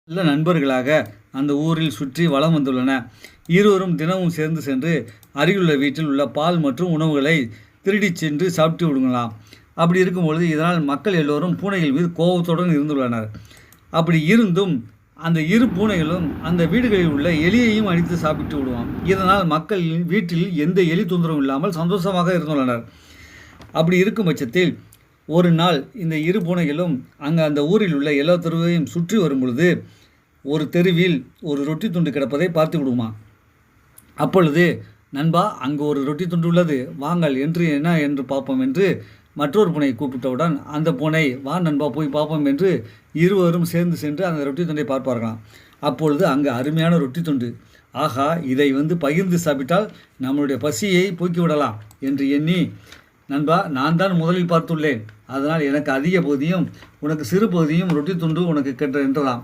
நல்ல நண்பர்களாக அந்த ஊரில் சுற்றி வலம் வந்துள்ளன. இருவரும் தினமும் சேர்ந்து சென்று அருகிலுள்ள வீட்டில் உள்ள பால் மற்றும் உணவுகளை திருடிச் சென்று சாப்பிட்டு விடுங்களாம். அப்படி இருக்கும்பொழுது இதனால் மக்கள் எல்லோரும் பூனைகள் மீது கோபத்துடன் இருந்துள்ளனர். அப்படி இருந்தும் அந்த இரு பூனைகளும் அந்த வீடுகளில் உள்ள எலியையும் அடித்து சாப்பிட்டு விடுவான். இதனால் மக்கள் வீட்டில் எந்த எலி தொந்தரவும் இல்லாமல் சந்தோஷமாக இருந்துள்ளனர். அப்படி இருக்கும் பட்சத்தில் ஒரு நாள் இந்த இரு பூனைகளும் அந்த ஊரில் உள்ள எல்லா தெருவையும் சுற்றி வரும் பொழுது ஒரு தெருவில் ஒரு ரொட்டி துண்டு கிடப்பதை பார்த்து விடுமா. அப்பொழுது, நண்பா, அங்கு ஒரு ரொட்டி துண்டு உள்ளது, வாங்கள் என்று என்ன என்று பார்ப்போம் என்று மற்றொரு பூனையை கூப்பிட்டவுடன் அந்த பூனை, வா நண்பா போய் பார்ப்போம் என்று இருவரும் சேர்ந்து சென்று அந்த ரொட்டி துண்டை பார்ப்பார்களாம். அப்பொழுது அங்கு அருமையான ரொட்டி துண்டு. ஆகா, இதை பகிர்ந்து சாப்பிட்டால் நம்மளுடைய பசியை போக்கிவிடலாம் என்று எண்ணி, நண்பா, நான் தான் முதலில் பார்த்துள்ளேன், அதனால் எனக்கு அதிக பகுதியும் உனக்கு சிறு பகுதியும் ரொட்டி துண்டு உனக்கு என்றலாம்.